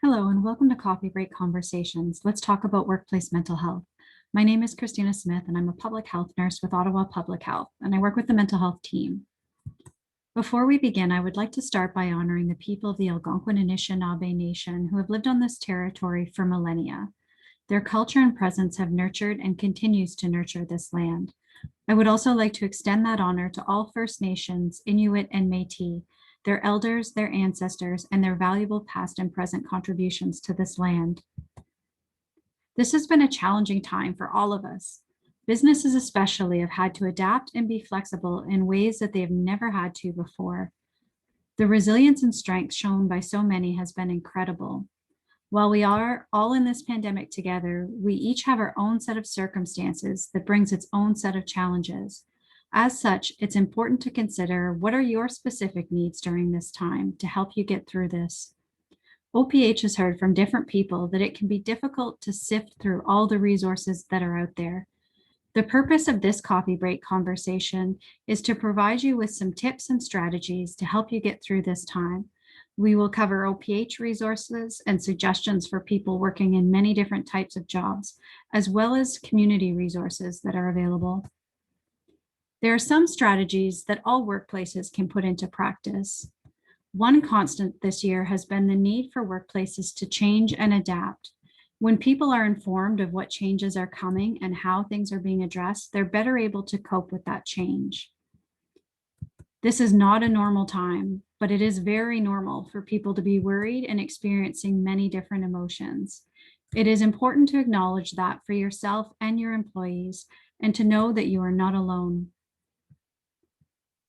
Hello and welcome to Coffee Break Conversations. Let's talk about workplace mental health. My name is Christina Smith and I'm a public health nurse with Ottawa Public Health, and I work with the mental health team. Before we begin, I would like to start by honoring the people of the Algonquin and Anishinaabe Nation who have lived on this territory for millennia. Their culture and presence have nurtured and continues to nurture this land. I would also like to extend that honor to all First Nations, Inuit, and Métis, their elders, their ancestors, and their valuable past and present contributions to this land. This has been a challenging time for all of us. Businesses especially have had to adapt and be flexible in ways that they have never had to before. The resilience and strength shown by so many has been incredible. While we are all in this pandemic together, we each have our own set of circumstances that brings its own set of challenges. As such, it's important to consider what are your specific needs during this time to help you get through this. OPH has heard from different people that it can be difficult to sift through all the resources that are out there. The purpose of this coffee break conversation is to provide you with some tips and strategies to help you get through this time. We will cover OPH resources and suggestions for people working in many different types of jobs, as well as community resources that are available. There are some strategies that all workplaces can put into practice. One constant this year has been the need for workplaces to change and adapt. When people are informed of what changes are coming and how things are being addressed, they're better able to cope with that change. This is not a normal time, but it is very normal for people to be worried and experiencing many different emotions. It is important to acknowledge that for yourself and your employees, and to know that you are not alone.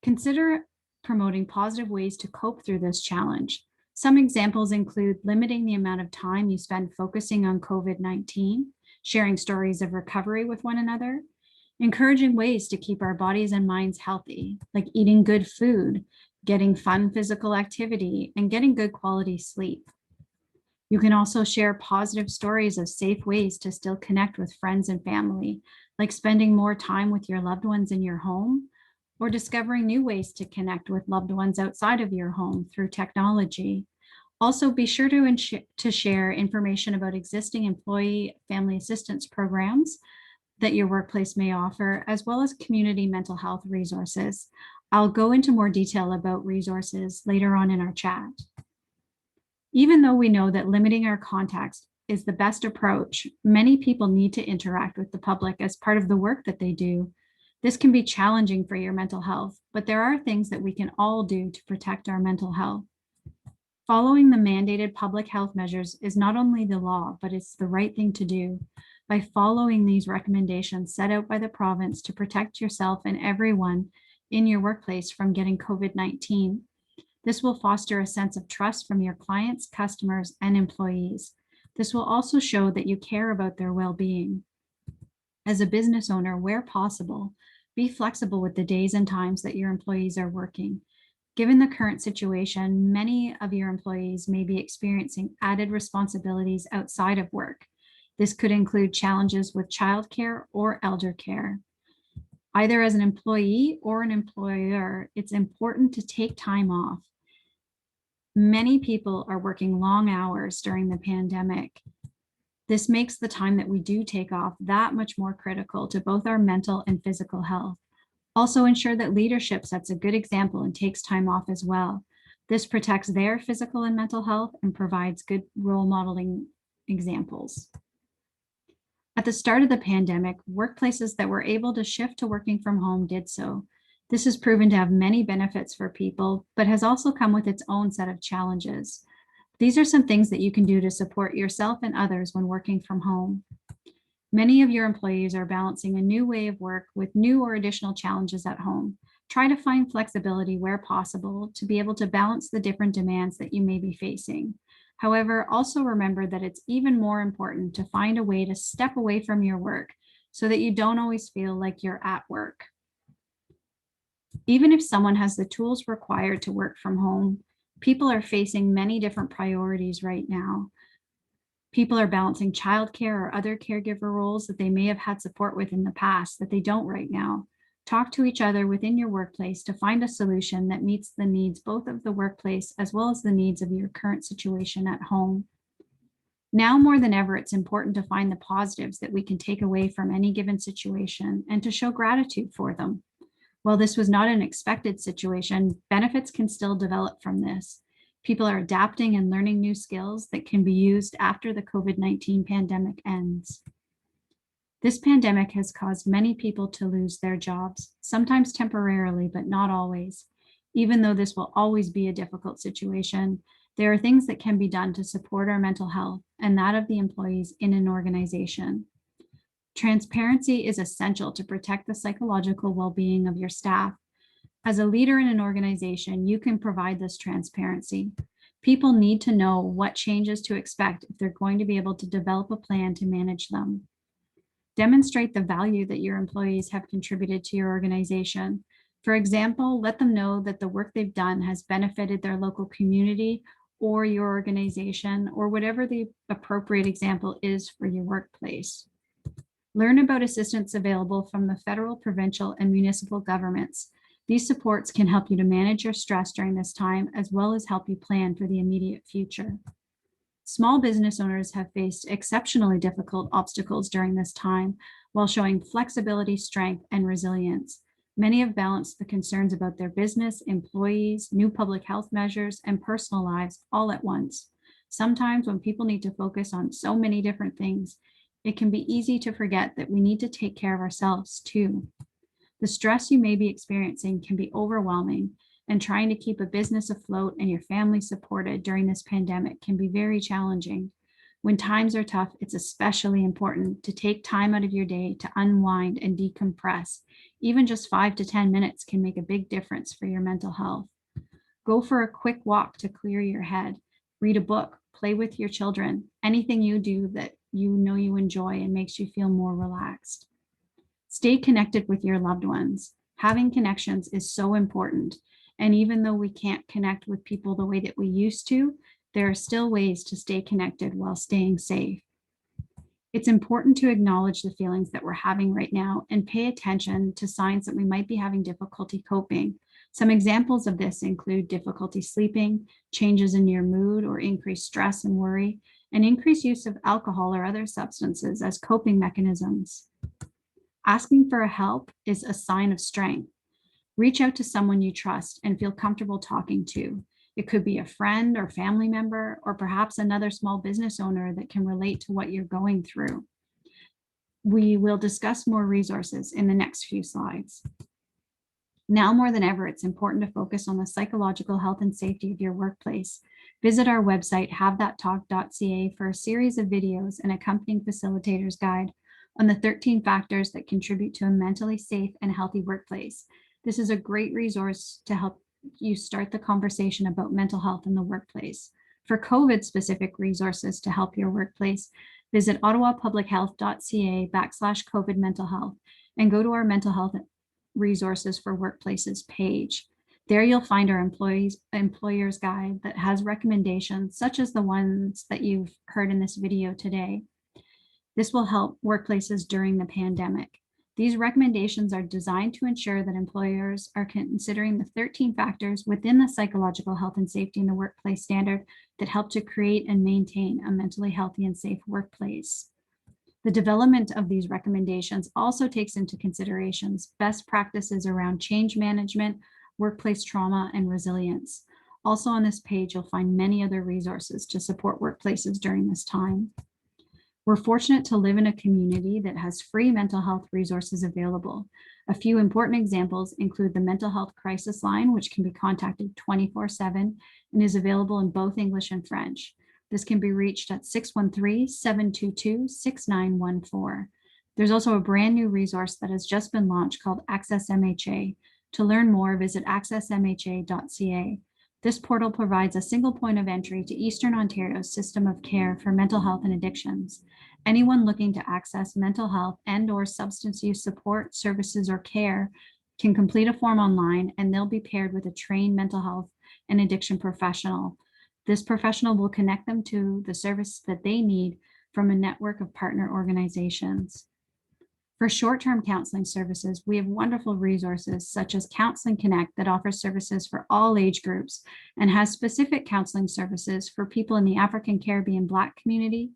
Consider promoting positive ways to cope through this challenge. Some examples include limiting the amount of time you spend focusing on COVID-19, sharing stories of recovery with one another, encouraging ways to keep our bodies and minds healthy, like eating good food, getting fun physical activity, and getting good quality sleep. You can also share positive stories of safe ways to still connect with friends and family, like spending more time with your loved ones in your home, or discovering new ways to connect with loved ones outside of your home through technology. Also, be sure to share information about existing employee family assistance programs that your workplace may offer, as well as community mental health resources. I'll go into more detail about resources later on in our chat. Even though we know that limiting our contacts is the best approach, many people need to interact with the public as part of the work that they do. This can be challenging for your mental health, but there are things that we can all do to protect our mental health. Following the mandated public health measures is not only the law, but it's the right thing to do. By following these recommendations set out by the province to protect yourself and everyone in your workplace from getting COVID-19, this will foster a sense of trust from your clients, customers, and employees. This will also show that you care about their well-being. As a business owner, where possible, be flexible with the days and times that your employees are working. Given the current situation, many of your employees may be experiencing added responsibilities outside of work. This could include challenges with childcare or elder care. Either as an employee or an employer, it's important to take time off. Many people are working long hours during the pandemic. This makes the time that we do take off that much more critical to both our mental and physical health. Also ensure that leadership sets a good example and takes time off as well. This protects their physical and mental health and provides good role modeling examples. At the start of the pandemic, workplaces that were able to shift to working from home did so. This has proven to have many benefits for people, but has also come with its own set of challenges. These are some things that you can do to support yourself and others when working from home. Many of your employees are balancing a new way of work with new or additional challenges at home. Try to find flexibility where possible to be able to balance the different demands that you may be facing. However, also remember that it's even more important to find a way to step away from your work so that you don't always feel like you're at work. Even if someone has the tools required to work from home, people are facing many different priorities right now. People are balancing childcare or other caregiver roles that they may have had support with in the past that they don't right now. Talk to each other within your workplace to find a solution that meets the needs both of the workplace as well as the needs of your current situation at home. Now more than ever, it's important to find the positives that we can take away from any given situation and to show gratitude for them. While this was not an expected situation, benefits can still develop from this. People are adapting and learning new skills that can be used after the COVID-19 pandemic ends. This pandemic has caused many people to lose their jobs, sometimes temporarily, but not always. Even though this will always be a difficult situation, there are things that can be done to support our mental health and that of the employees in an organization. Transparency is essential to protect the psychological well-being of your staff. As a leader in an organization, you can provide this transparency. People need to know what changes to expect if they're going to be able to develop a plan to manage them. Demonstrate the value that your employees have contributed to your organization. For example, let them know that the work they've done has benefited their local community or your organization, or whatever the appropriate example is for your workplace. Learn about assistance available from the federal, provincial, and municipal governments. These supports can help you to manage your stress during this time, as well as help you plan for the immediate future. Small business owners have faced exceptionally difficult obstacles during this time while showing flexibility, strength, and resilience. Many have balanced the concerns about their business, employees, new public health measures, and personal lives all at once. Sometimes when people need to focus on so many different things, it can be easy to forget that we need to take care of ourselves too. The stress you may be experiencing can be overwhelming, and trying to keep a business afloat and your family supported during this pandemic can be very challenging. When times are tough, it's especially important to take time out of your day to unwind and decompress. Even just 5 to 10 minutes can make a big difference for your mental health. Go for a quick walk to clear your head. Read a book, play with your children, anything you do that you know you enjoy and makes you feel more relaxed. Stay connected with your loved ones. Having connections is so important. And even though we can't connect with people the way that we used to, there are still ways to stay connected while staying safe. It's important to acknowledge the feelings that we're having right now and pay attention to signs that we might be having difficulty coping. Some examples of this include difficulty sleeping, changes in your mood or increased stress and worry, and increased use of alcohol or other substances as coping mechanisms. Asking for help is a sign of strength. Reach out to someone you trust and feel comfortable talking to. It could be a friend or family member, or perhaps another small business owner that can relate to what you're going through. We will discuss more resources in the next few slides. Now more than ever, it's important to focus on the psychological health and safety of your workplace. Visit our website, havethattalk.ca, for a series of videos and accompanying facilitators guide on the 13 factors that contribute to a mentally safe and healthy workplace. This is a great resource to help you start the conversation about mental health in the workplace. For COVID-specific resources to help your workplace, visit ottawapublichealth.ca/COVID mental health and go to our mental health resources for workplaces page. There you'll find our employer's guide that has recommendations such as the ones that you've heard in this video today. This will help workplaces during the pandemic. These recommendations are designed to ensure that employers are considering the 13 factors within the psychological health and safety in the workplace standard that help to create and maintain a mentally healthy and safe workplace. The development of these recommendations also takes into considerations best practices around change management, workplace trauma, and resilience. Also on this page, you'll find many other resources to support workplaces during this time. We're fortunate to live in a community that has free mental health resources available. A few important examples include the Mental Health Crisis Line, which can be contacted 24/7 and is available in both English and French. This can be reached at 613-722-6914. There's also a brand new resource that has just been launched called Access MHA. To learn more, visit accessmha.ca. This portal provides a single point of entry to Eastern Ontario's system of care for mental health and addictions. Anyone looking to access mental health and/or substance use support, services, or care can complete a form online, and they'll be paired with a trained mental health and addiction professional. This professional will connect them to the service that they need from a network of partner organizations. For short-term counseling services, we have wonderful resources such as Counseling Connect that offers services for all age groups and has specific counseling services for people in the African Caribbean Black community,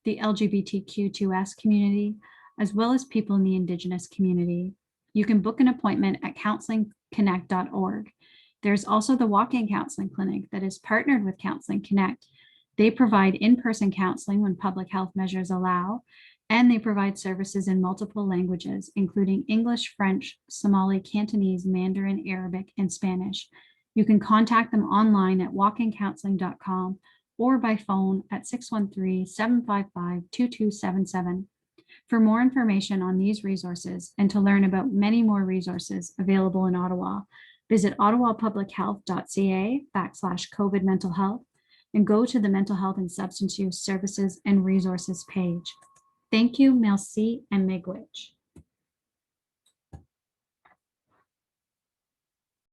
the LGBTQ2S community, as well as people in the Indigenous community. You can book an appointment at counselingconnect.org. There's also the walk-in counseling clinic that is partnered with Counseling Connect. They provide in-person counseling when public health measures allow, and they provide services in multiple languages, including English, French, Somali, Cantonese, Mandarin, Arabic, and Spanish. You can contact them online at walkincounseling.com or by phone at 613-755-2277. For more information on these resources and to learn about many more resources available in Ottawa, visit ottawapublichealth.ca/COVID mental health and go to the Mental Health and Substance Use Services and Resources page. Thank you, merci, and miigwech.